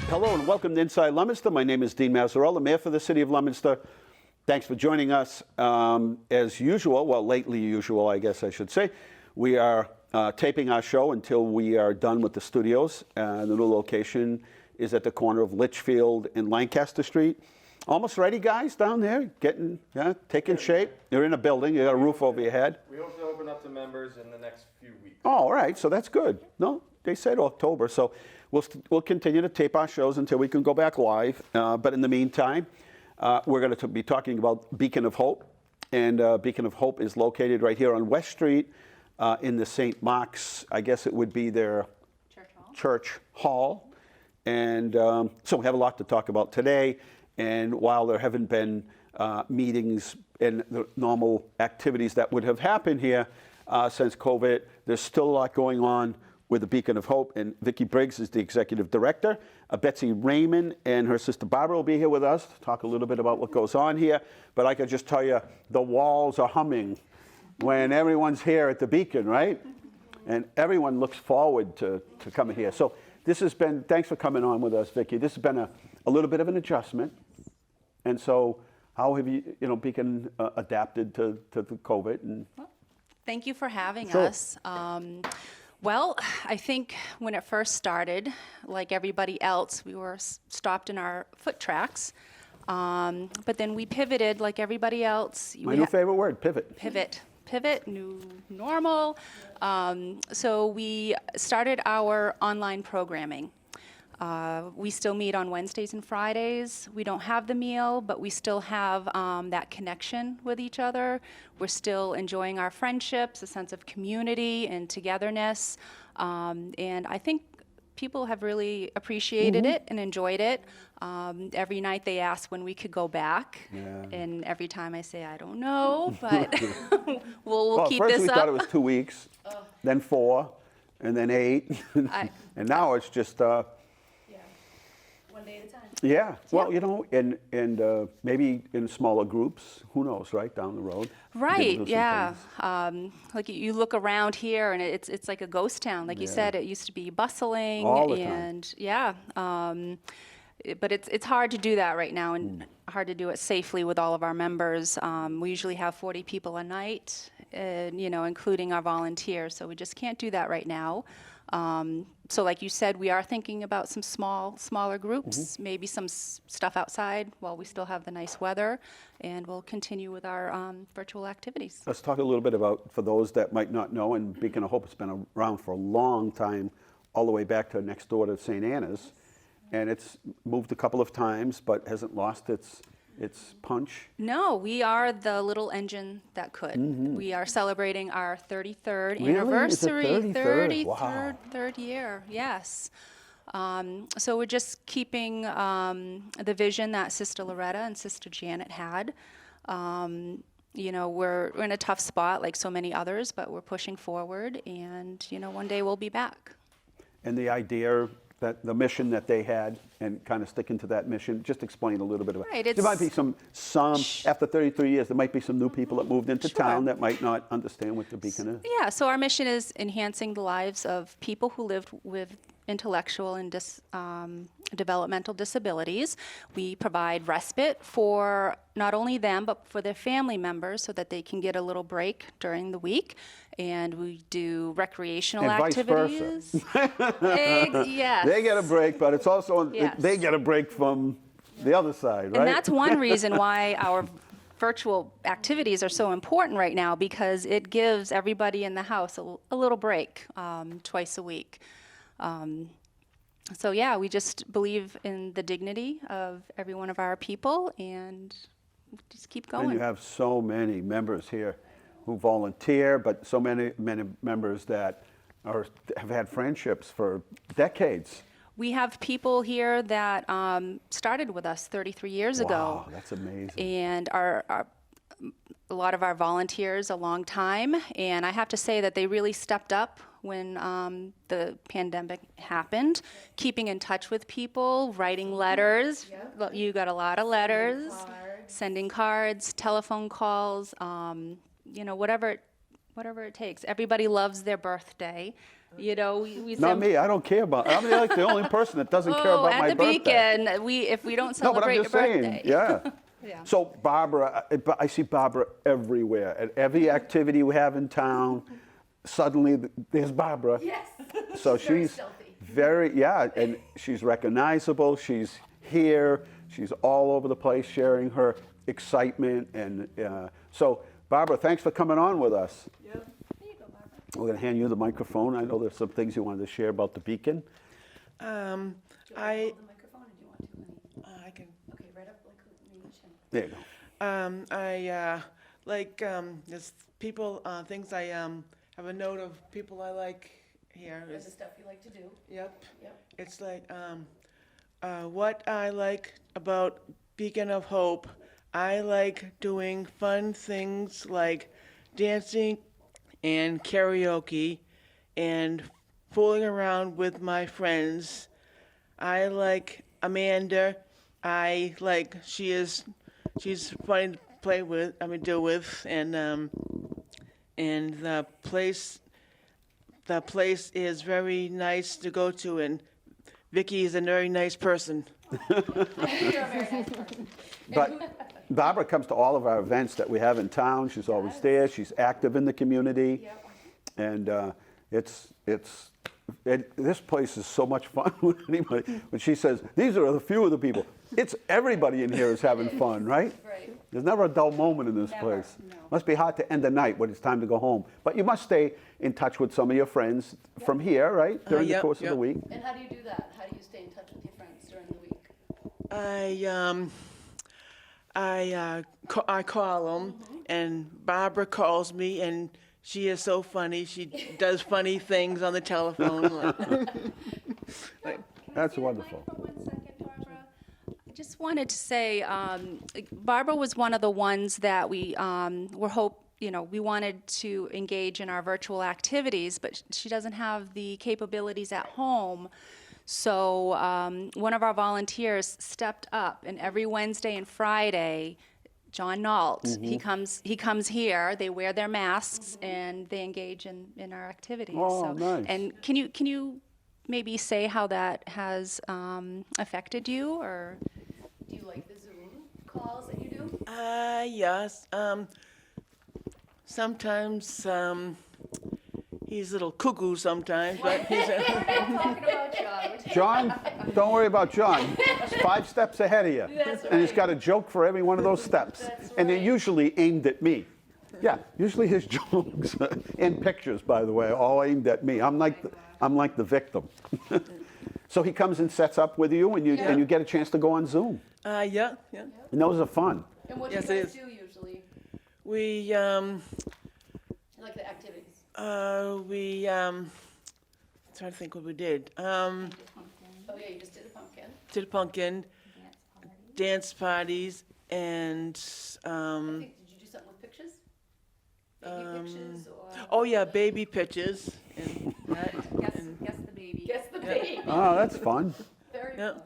Hello and welcome to Inside Leominster. My name is Dean Mazzarella, Mayor for the City of Leominster. Thanks for joining us. As usual, well, lately usual, I guess I should say, we are taping our show until we are done with the studios. The new location is at the corner of Litchfield and Lancaster Street. Almost ready, guys, down there, taking shape. You're in a building, you got a roof over your head. We hope to open up to members in the next few weeks. Oh, all right, so that's good. No, they said October, so we'll continue to tape our shows until we can go back live. But in the meantime, we're going to be talking about Beacon of Hope. And Beacon of Hope is located right here on West Street in the St. Mark's, I guess it would be their church hall. And so we have a lot to talk about today. And while there haven't been meetings and the normal activities that would have happened here since COVID, there's still a lot going on with the Beacon of Hope. And Vicki Briggs is the executive director. Betsy Raymond and her sister Barbara will be here with us to talk a little bit about what goes on here. But I can just tell you, the walls are humming when everyone's here at the Beacon, right? And everyone looks forward to coming here. So this has been, thanks for coming on with us, Vicki. This has been a little bit of an adjustment. And so how have you, Beacon adapted to the COVID? And thank you for having Sure. us. Well, I think when it first started, like everybody else, we were stopped in our foot tracks. But then we pivoted like everybody else. My new favorite word, pivot. Pivot, new normal. So we started our online programming. We still meet on Wednesdays and Fridays. We don't have the meal, but we still have that connection with each other. We're still enjoying our friendships, a sense of community and togetherness. And I think people have really appreciated it and enjoyed it. Every night they ask when we could go back. Yeah. And every time I say, I don't know, but we'll keep first this we up. thought it was 2 weeks, then 4, and then 8. And now it's just... One day at a time. Yeah, well, and maybe in smaller groups, who knows, right, down the road. Right, Maybe do some yeah. things. Like you look around here and it's like a ghost town. Like you said, it used to be bustling. All the time. And yeah, but it's hard to do that right now and hard to do it safely with all of our members. We usually have 40 people a night, including our volunteers. So we just can't do that right now. So like you said, we are thinking about some smaller groups, maybe some stuff outside while we still have the nice weather, and we'll continue with our virtual activities. Let's talk a little bit about, for those that might not know, and Beacon of Hope has been around for a long time, all the way back to next door to St. Anna's, and it's moved a couple of times, but hasn't lost its punch. No, we are the little engine that could. We are celebrating our 33rd Really? anniversary. Is it 33rd? Wow. Third year, yes. So we're just keeping the vision that Sister Loretta and Sister Janet had. We're in a tough spot like so many others, but we're pushing forward, and one day we'll be back. And the idea that the mission that they had, and kind of sticking to that mission, just explain a little bit about it. Right, There might be some after 33 years, there might be some new people that moved into town that might not understand what the Beacon is. Yeah, so our mission is enhancing the lives of people who live with intellectual and developmental disabilities. We provide respite for not only them, but for their family members so that they can get a little break during the week. And we do recreational And vice activities. Yes. They get a break, but it's also, Yes. they get a break from the other side, right? And that's one reason why our virtual activities are so important right now, because it gives everybody in the house a little break twice a week. So yeah, we just believe in the dignity of every one of our people and just keep going. And you have so many members here who volunteer, but so many members that have had friendships for decades. We have people here that started with us 33 years ago. Wow, that's amazing. And a lot of our volunteers a long time, and I have to say that they really stepped up when the pandemic happened, keeping in touch with people, writing letters. Yep. You got a lot of letters, sending cards, telephone calls, whatever it whatever it takes. Everybody loves their birthday. You know, we Not me. I don't care about. I'm like the only person that doesn't care about at my the birthday. Beacon, if we don't No, but I'm celebrate your just saying. birthday. Yeah. Yeah. So Barbara, I see Barbara everywhere. At every activity we have in town, suddenly there's Barbara. Yes. So Very she's stealthy. and she's recognizable. She's here. She's all over the place sharing her excitement. And so, Barbara, thanks for coming on with us. There you go, Barbara. We're going to hand you the microphone. I know there's some things you wanted to share about the Beacon. Do you want to I hold the microphone, or do you want to, honey? I can. Okay, right up like maybe chin. There you go. There's people, things I have a note of people I like here. There's the stuff you like to do. Yep. Yep. It's like what I like about Beacon of Hope. I like doing fun things like dancing and karaoke and fooling around with my friends. I like Amanda. She's funny to play with. Deal with, and the place is very nice to go to, and Vicky is a very nice person. You're a very nice person. But Barbara comes to all of our events that we have in town. She's always there. She's active in the community. Yep. And this place is so much fun with anybody. When she says, these are a few of the people, it's everybody in here is having fun, right? Right. There's never a dull moment in this Never, place. no. Must be hard to end the night when it's time to go home. But you must stay in touch with some of your friends from here, right? During the Yep, course of yep. the week. And how do you do that? How do you stay in touch with your friends during the week? I call them, and Barbara calls me, and she is so funny. She does funny things on the telephone. That's wonderful. For 1 second, Barbara. I just wanted to say, Barbara was one of the ones that we we wanted to engage in our virtual activities, but she doesn't have the capabilities at home. So one of our volunteers stepped up, and every Wednesday and Friday, John Nault, he comes here. They wear their masks and they engage in our activities. Oh, nice. And can you maybe say how that has affected you, or? Do you like the Zoom calls that you do? Yes. Sometimes he's a little cuckoo sometimes, but he's We're not talking about John. We're John, don't worry about John. He's 5 steps ahead of you. That's And he's right. got a joke for every one of those steps. That's And they're right. usually aimed at me. Yeah, usually his jokes and pictures, by the way, all aimed at me. I'm like the victim. So he comes and sets up with you, and you get a chance to go on Zoom. yeah. And those are fun. And what Yes, do you it guys is. do usually? We Like the activities? trying to think what we did. Oh yeah, you just did a pumpkin. Did a pumpkin, dance parties, and I think, did you do something with pictures? Baby pictures or? oh yeah, baby pictures and that. Guess the baby. Guess the baby. Oh, that's fun. Very Yeah. fun.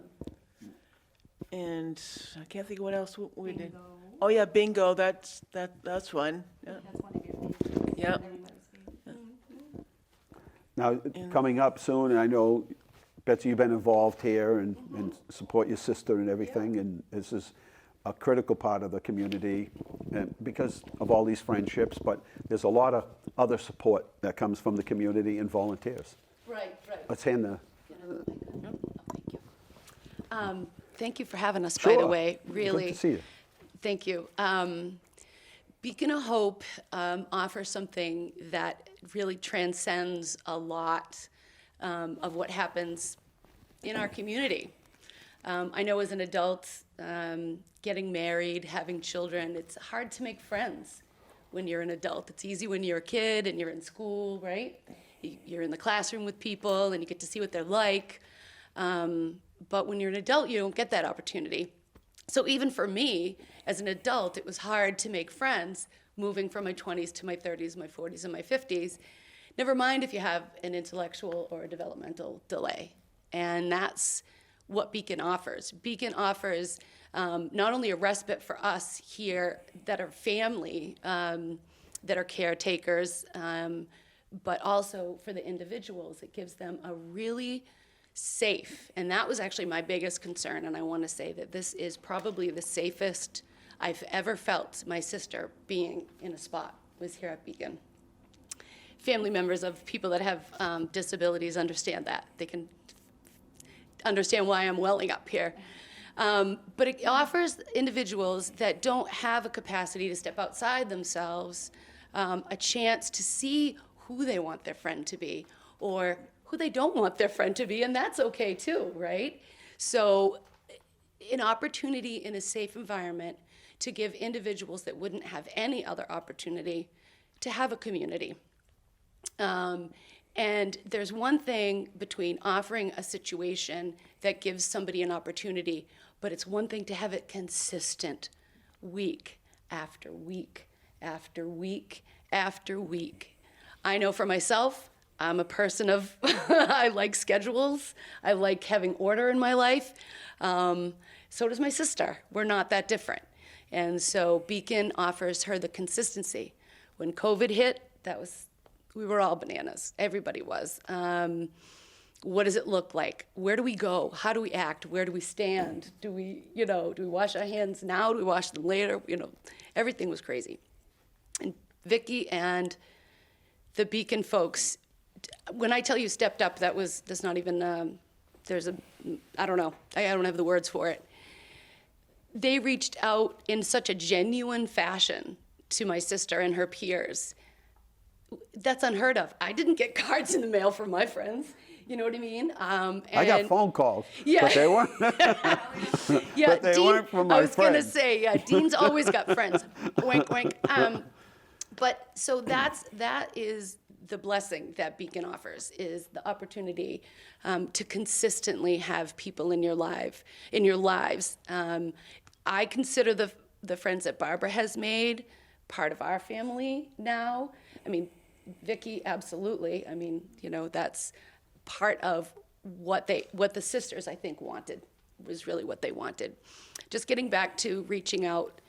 And I can't think of what else we did. Oh yeah, bingo. That's fun. Yeah. That's one of your favorites. Yeah. Now, coming up soon, and I know, Betsy, you've been involved here and support your sister and everything, and this is a critical part of the community and because of all these friendships, but there's a lot of other support that comes from the community and volunteers. Right, right. Let's hand the, Oh, thank you. Thank you for having us, by the Sure. way. Really. Good to see you. Thank you. Beacon of Hope offers something that really transcends a lot of what happens in our community. I know as an adult, getting married, having children, it's hard to make friends when you're an adult. It's easy when you're a kid and you're in school, right? You're in the classroom with people and you get to see what they're like. But when you're an adult, you don't get that opportunity. So even for me, as an adult, it was hard to make friends moving from my 20s to my 30s, my 40s, and my 50s. Never mind if you have an intellectual or a developmental delay. And that's what Beacon offers. Beacon offers not only a respite for us here that are family, that are caretakers, but also for the individuals, it gives them a really safe, and that was actually my biggest concern, and I want to say that this is probably the safest I've ever felt my sister being in a spot was here at Beacon. Family members of people that have disabilities understand that. They can understand why I'm welling up here. But it offers individuals that don't have a capacity to step outside themselves a chance to see who they want their friend to be or who they don't want their friend to be, and that's okay too, right? So an opportunity in a safe environment to give individuals that wouldn't have any other opportunity to have a community. And there's one thing between offering a situation that gives somebody an opportunity, but it's one thing to have it consistent week after week after week after week. I know for myself, I'm a person of, I like schedules. I like having order in my life. So does my sister. We're not that different. And so Beacon offers her the consistency. When COVID hit, we were all bananas. Everybody was. What does it look like? Where do we go? How do we act? Where do we stand? Do we wash our hands now? Do we wash them later? Everything was crazy. And Vicki and the Beacon folks, when I tell you stepped up, that's not even, I don't know. I don't have the words for it. They reached out in such a genuine fashion to my sister and her peers. That's unheard of. I didn't get cards in the mail from my friends. You know what I mean? I got phone calls, Yeah. but they weren't. Yeah, but they weren't from my I was going to friends. say, yeah, Dean's always got friends. Wink, wink. But so that is the blessing that Beacon offers, is the opportunity to consistently have people in your lives. I consider the friends that Barbara has made part of our family now. I mean, Vicki, absolutely. I mean, that's part of what the sisters, I think, wanted, was really what they wanted. Just getting back to reaching out,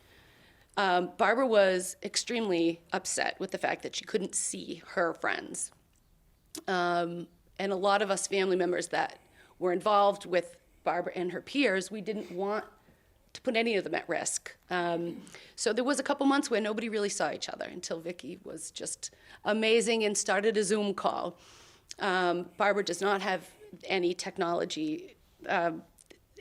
Barbara was extremely upset with the fact that she couldn't see her friends. And a lot of us family members that were involved with Barbara and her peers, we didn't want to put any of them at risk. So there was a couple months where nobody really saw each other until Vicki was just amazing and started a Zoom call. Barbara does not have any technology,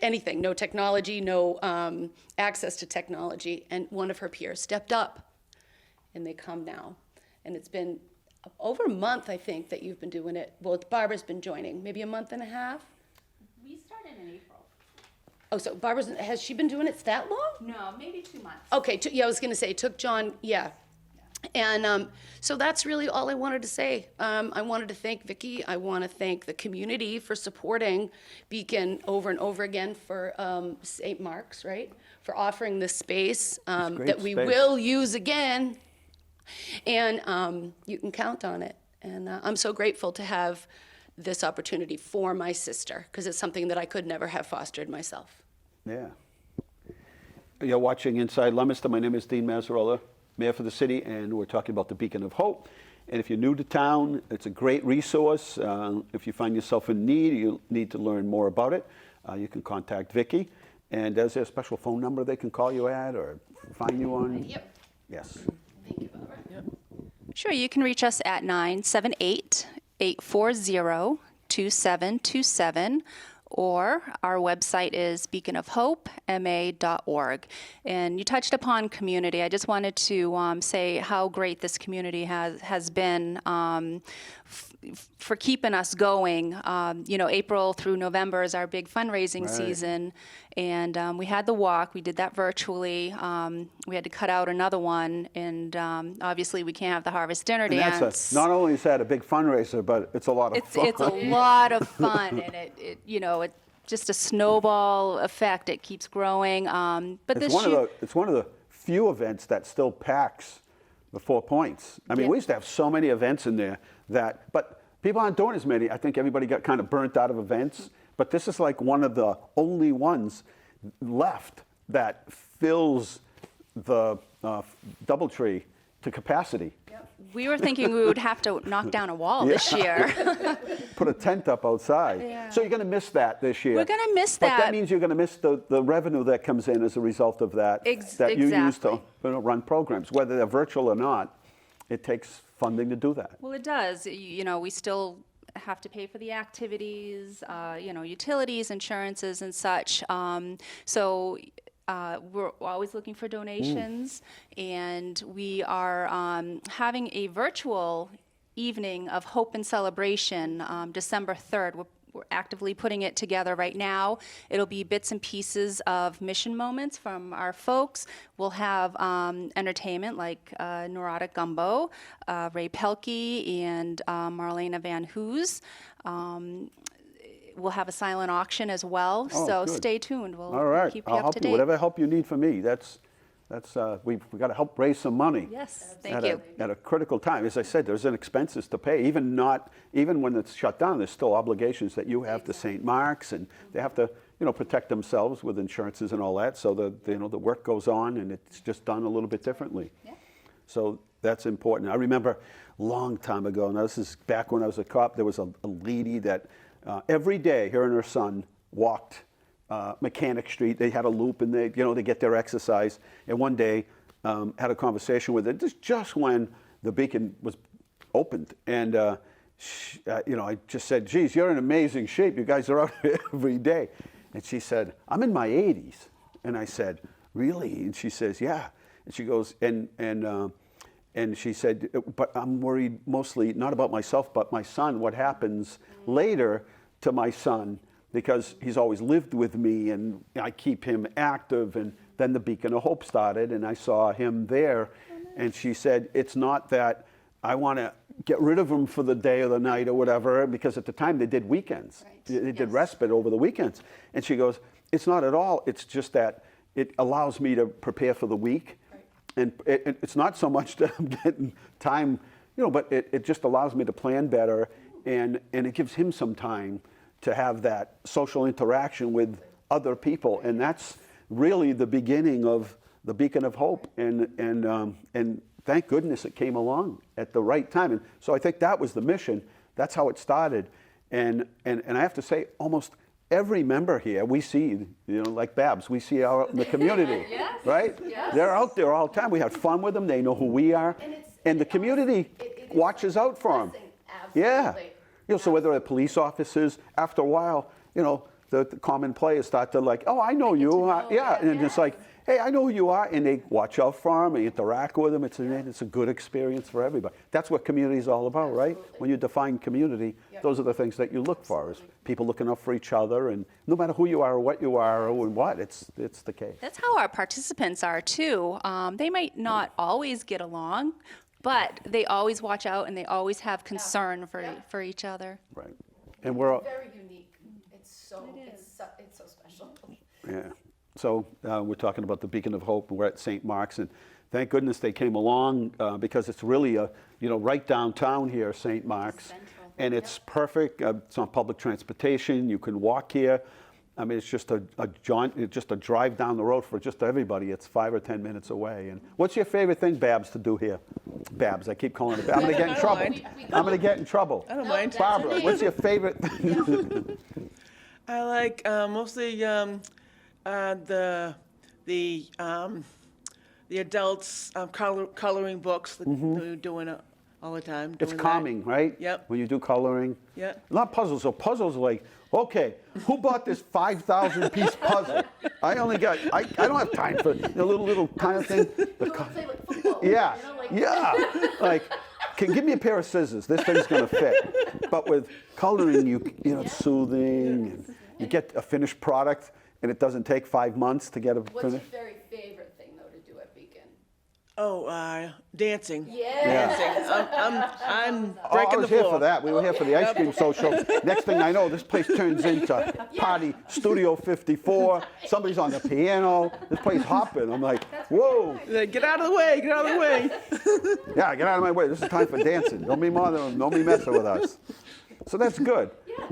anything, no technology, no access to technology, and one of her peers stepped up, and they come now. And it's been over a month, I think, that you've been doing it. Well, Barbara's been joining, maybe a month and a half? We started in April. Oh, so has she been doing it that long? No, maybe 2 months. Okay, yeah, I was gonna say, it took John, yeah. And so that's really all I wanted to say. I wanted to thank Vicki. I want to thank the community for supporting Beacon over and over again, for St. Mark's, right? For offering this space great that we space. will use again. And you can count on it. And I'm so grateful to have this opportunity for my sister, because it's something that I could never have fostered myself. Yeah. You're watching Inside Leominster. My name is Dean Mazzarola, Mayor for the city, and we're talking about the Beacon of Hope. And if you're new to town, it's a great resource. If you find yourself in need, you need to learn more about it, you can contact Vicki. And is there a special phone number they can call you at or find you on? Yep. Yes. Thank you, Barbara. Sure, you can reach us at 978-840-2727, or our website is beaconofhopema.org. And you touched upon community. I just wanted to say how great this community has been for keeping us going. April through November is our big fundraising season, and we had the walk. We did that virtually. We had to cut out another one, and obviously we can't have the Harvest Dinner And Dance. that's not only is that a big fundraiser, but it's a lot of fun. It's a lot of fun, and it just a snowball effect. It keeps growing. But It's one of the few events that still packs the 4 Points. I mean, Yeah. we used to have so many events in there but people aren't doing as many. I think everybody got kind of burnt out of events, but this is like one of the only ones left that fills the DoubleTree to capacity. We were thinking we would have to knock down a wall this year. Put a tent up outside. Yeah. So you're going to miss that this year. We're going to miss But that. that means you're going to miss the revenue that comes in as a result of that, that you use to run programs. Whether they're virtual or not, it takes funding to do that. Well, it does. You know, we still have to pay for the activities, you know, utilities, insurances, and such. We're always looking for donations, and we are having a virtual evening of hope and celebration December 3rd. We're actively putting it together right now. It'll be bits and pieces of mission moments from our folks. We'll have entertainment like Neurotic Gumbo, Ray Pelkey, and Marlena Van Hoos. We'll have a silent auction as well, so good. stay tuned. We'll All right, keep you I'll up help to you. date. Whatever help you need from me. We've got to help raise some money. Yes, thank at you. At a critical time. As I said, there's an expenses to pay. Even when it's shut down, there's still obligations that you have to St. Mark's, and they have to, protect themselves with insurances and all that. So the work goes on, and it's just done a little bit differently. Yeah. So that's important. I remember a long time ago, now this is back when I was a cop, there was a lady that every day, her and her son walked Mechanic Street. They had a loop, and they get their exercise. And one day, had a conversation with her. Just when the beacon was opened, and I just said, "Geez, you're in amazing shape. You guys are out every day." And she said, "I'm in my 80s." And I said, "Really?" And she says, "Yeah." And she goes, and she said, "But I'm worried mostly not about myself, but my son. What happens later to my son?" Because he's always lived with me, and I keep him active. And then the Beacon of Hope started, and I saw him there. And she said, it's not that I want to get rid of him for the day or the night or whatever, because at the time they did weekends. Right. They did respite over the weekends. And she goes, it's not at all. It's just that it allows me to prepare for the week. Right. And it's not so much that I'm getting time, but it just allows me to plan better, and it gives him some time to have that social interaction with other people. And that's really the beginning of the Beacon of Hope. And thank goodness it came along at the right time. And so I think that was the mission. That's how it started. And I have to say, almost every member here, we see, like Babs, we see out in the community, Yes, right? yes. They're out there all the time. We have fun with them. They know who we are. And the community watches out for them. Yeah. Absolutely. So whether they're police officers, after a while, the common players start to like, oh, I know you. Yeah, and it's like, hey, I know who you are. And they watch out for them, they interact with them. It's a good experience for everybody. That's what community is all about, right? When you define community, those are the things that you look for, is people looking out for each other. And no matter who you are or what you are or what, it's the case. That's how our participants are too. They might not always get along, but they always watch out, and they always have concern for each other. Right. And we're all, Very unique. It's so special. yeah. So we're talking about the Beacon of Hope, and we're at St. Mark's, and thank goodness they came along because it's really right downtown here, St. Mark's, Central. and it's perfect. It's on public transportation. You can walk here. I mean, it's just a drive down the road for just everybody. It's 5 or 10 minutes away. And what's your favorite thing, Babs, to do here? Babs, I keep calling it. I'm going to get in trouble. I'm going to get in trouble. I don't mind. Barbara, what's your favorite thing? I like mostly the adults coloring books that we're doing all the time. It's doing that. calming, right? Yep. When you do coloring. Yep. Not puzzles. So puzzles are like, okay, who bought this 5,000 piece puzzle? I don't have time for the little kind of thing. Yeah, like, give me a pair of scissors. This thing's gonna fit. But with coloring, it's soothing. And you get a finished product, and it doesn't take 5 months to get a What's your finished. very favorite thing, though, to do at Beacon? Oh, dancing. Yeah. Dancing. I'm Oh, I breaking the was here floor. for that. We were here for the ice cream social. Next thing I know, this place turns into Party Studio 54. Somebody's on the piano. This place hopping. I'm like, whoa. Get out of the way. Get out of the way. Yeah, get out of my way. This is time for dancing. Don't be messing with us. So that's good. Yeah.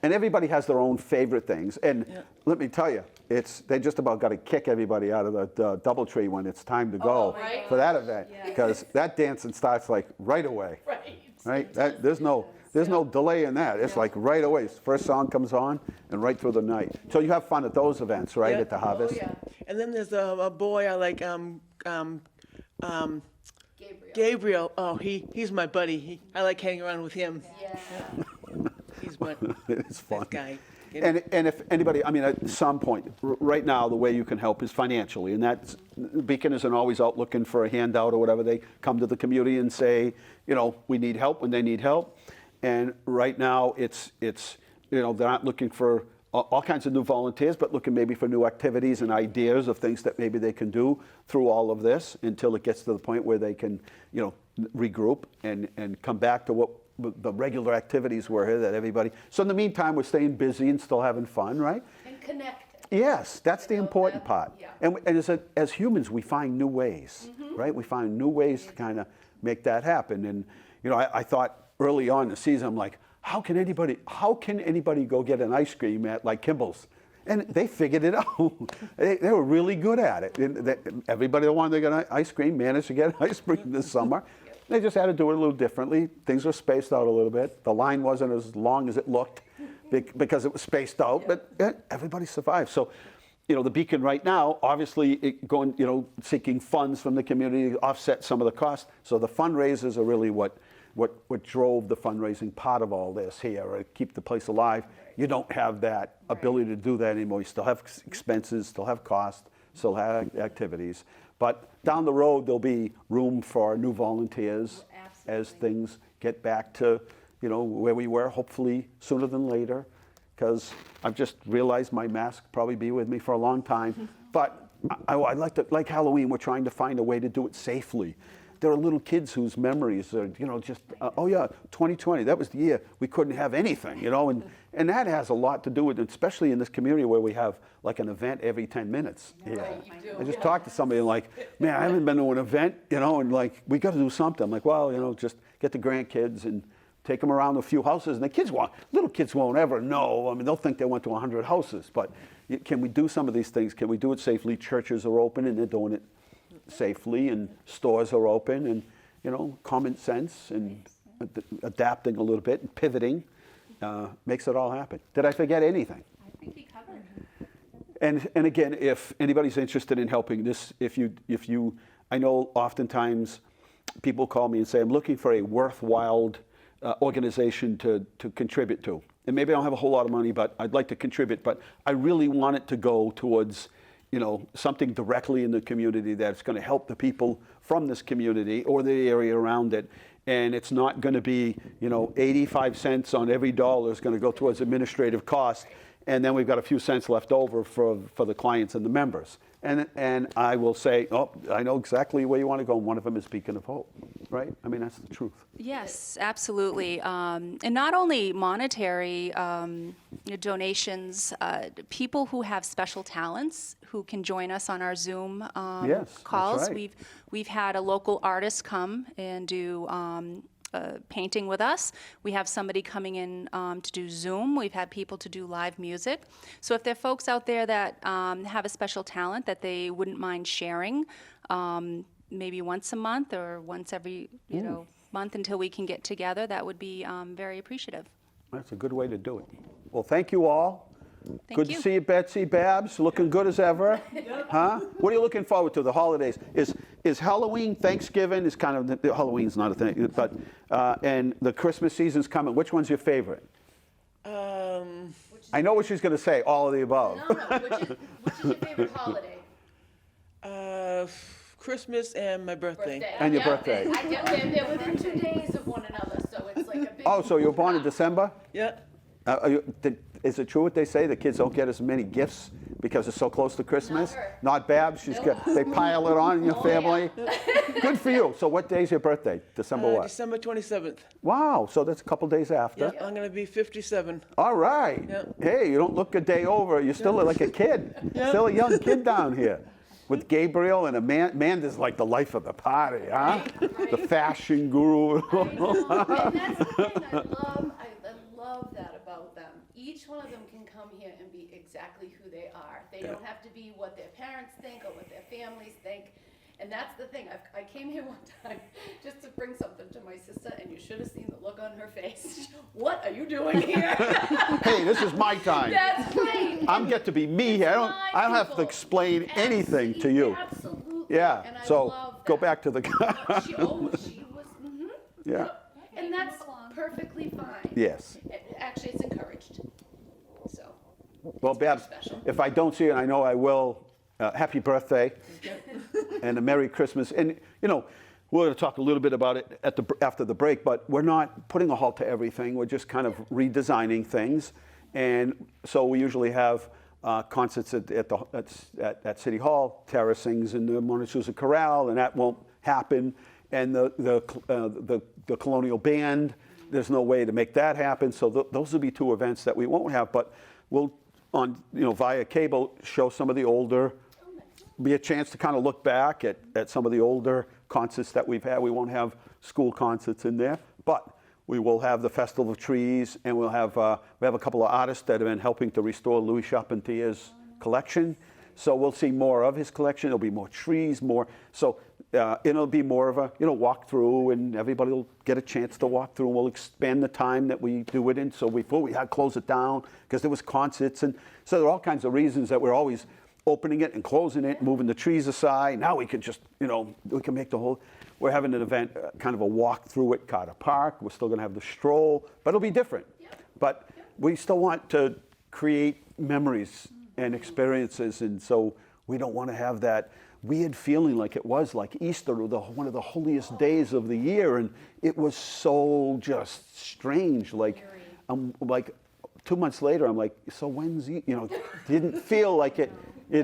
And everybody has their own favorite things. And let me tell you, they just about got to kick everybody out of the DoubleTree when it's time to go right. for that event, because that dancing starts like right away. Right? There's no delay in that. It's like right away. First song comes on and right through the night. So you have fun at those events, right? Yeah. At the Harvest. And then there's a boy I like, Gabriel. Gabriel. Oh, he's my buddy. I like hanging around with him. Yeah. He's my It's fun. that guy. And if anybody, I mean, at some point, right now, the way you can help is financially, and that's Beacon isn't always out looking for a handout or whatever. They come to the community and say, you know, we need help when they need help. And right now, it's you know, they're not looking for all kinds of new volunteers, but looking maybe for new activities and ideas of things that maybe they can do through all of this until it gets to the point where they can, you know, regroup and come back to what the regular activities were here that everybody. So in the meantime, we're staying busy and still having fun, right? And connected. Yes, that's the You know, important that- part. yeah. And as humans, we find new ways, right? We find new ways to kind of make that happen. And you know, I thought early on in the season, I'm like, how can anybody go get an ice cream at like Kimball's? And they figured it out. They were really good at it. And everybody that wanted to get ice cream managed to get ice cream this summer. They just had to do it a little differently. Things were spaced out a little bit. The line wasn't as long as it looked because it was spaced out, but everybody survived. So, you know, the Beacon right now, obviously seeking funds from the community to offset some of the costs. So the fundraisers are really what drove the fundraising part of all this here, right? Keep the place alive. You don't have that ability to do that anymore. You still have expenses, still have costs, still have activities. But down the road, there'll be room for new volunteers as things get back to, you know, where we were, hopefully sooner than later, because I've just realized my mask will probably be with me for a long time. But I like Halloween, we're trying to find a way to do it safely. There are little kids whose memories are, you know, just, oh yeah, 2020, that was the year we couldn't have anything, you know, and that has a lot to do with it, especially in this community where we have like an event every 10 minutes. Yeah. I just talked to somebody like, man, I haven't been to an event, you know, and like, we got to do something. I'm like, well, you know, just get the grandkids and take them around a few houses. And little kids won't ever know. I mean, they'll think they went to 100 houses, but can we do some of these things? Can we do it safely? Churches are open and they're doing it safely, and stores are open, and you know, common sense and adapting a little bit and pivoting makes it all happen. Did I forget anything? I think you covered. And again, if anybody's interested in helping this, if you, I know oftentimes people call me and say, I'm looking for a worthwhile organization to contribute to. And maybe I don't have a whole lot of money, but I'd like to contribute. But I really want it to go towards, you know, something directly in the community that's going to help the people from this community or the area around it. And it's not going to be, you know, 85 cents on every dollar is going to go towards administrative costs. And then we've got a few cents left over for the clients and the members. And I will say, oh, I know exactly where you want to go. And one of them is Beacon of Hope, right? I mean, that's the truth. Yes, absolutely. And not only monetary donations, people who have special talents who can join us on our Zoom Yes, that's calls. right. We've had a local artist come and do painting with us. We have somebody coming in to do Zoom. We've had people to do live music. So if there are folks out there that have a special talent that they wouldn't mind sharing, maybe once a month or once every month until we can get together, that would be very appreciative. That's a good way to do it. Well, thank you all. Good you. to see you, Betsy. Babs, looking good as ever. Huh? What are you looking forward to? The holidays. Is Halloween, Thanksgiving is kind of Halloween's not a thing, but and the Christmas season's coming. Which one's your favorite? I know what she's going to say. All of the above. No, which is your favorite holiday? Christmas and my birthday. And your birthday. They're within 2 days of one another, so it's like a big. Oh, so you were born in December? Yeah. Is it true what they say? The kids don't get as many gifts because it's so close to Christmas? Not her. Not Babs? They pile it on in your family? Good for you. So what day's your birthday? December what? December 27th. Wow, so that's a couple days after. Yeah, I'm gonna be 57. All right. Yeah. Hey, you don't look a day over. You're still like a kid. Still a young kid down here. With Gabriel and Amanda's like the life of the party, huh? The fashion guru. And that's the thing I love that about them. Each one of them can come come here and be exactly who they are. They don't have to be what their parents think or what their families think. And that's the thing. I came here one time just to bring something to my sister, and you should have seen the look on her face. What are you doing here? Hey, this is my time. That's right. I'm get to be me here. I don't have to explain anything to you. Absolutely. Yeah, And I so love go that. back to the, She was, yeah, and that's perfectly fine. yes. Actually, it's encouraged. So, Well, Babs, special. if I don't see you, and I know I will, happy birthday and a Merry Christmas. And, you know, we're going to talk a little bit about it after the break, but we're not putting a halt to everything. We're just kind of redesigning things. And so we usually have concerts at City Hall, Tara sings in the Montezuma Chorale, and that won't happen. And the Colonial Band, there's no way to make that happen. So those will be two events that we won't have, but we'll, via cable, show some of the older, be a chance to kind of look back at some of the older concerts that we've had. We won't have school concerts in there, but we will have the Festival of Trees, and we have a couple of artists that have been helping to restore Louis Charpentier's collection. So we'll see more of his collection. There'll be more trees, more. So it'll be more of a walk through, and everybody will get a chance to walk through. We'll expand the time that we do it in. So before we had to close it down because there was concerts, and so there are all kinds of reasons that we're always opening it and closing it, moving the trees aside. Now we can just, we can make the whole. We're having an event, kind of a walk through at Carter Park. We're still going to have the stroll, but it'll be different. But we still want to create memories and experiences, and so we don't want to have that weird feeling like it was like Easter, or one of the holiest days of the year, and it was so just strange. Like, I'm like 2 months later, I'm like, so when's didn't feel like it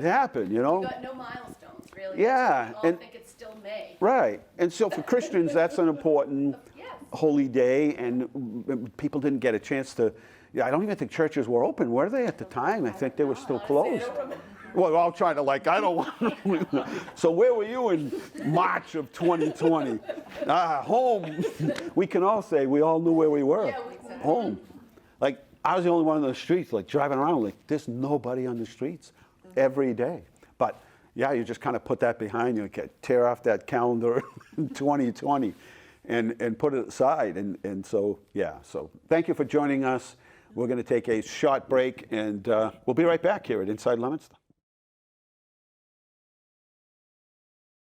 happened, We've got no milestones, really. Yeah, We all think it's still May. Right, and so for Christians, that's an important Yes. holy day, and people didn't get a chance to. Yeah, I don't even think churches were open, were they at the time? I think they were still closed. Well, I'm trying to I don't want. So where were you in March of 2020? Home. We can all say we all knew where we were. Yeah, exactly. Home. Like, I was the only one on the streets, like driving around, like there's nobody on the streets every day. But yeah, you just kind of put that behind you, tear off that calendar in 2020 and put it aside. And so, yeah, so thank you for joining us. We're going to take a short break, and we'll be right back here at Inside Leominster.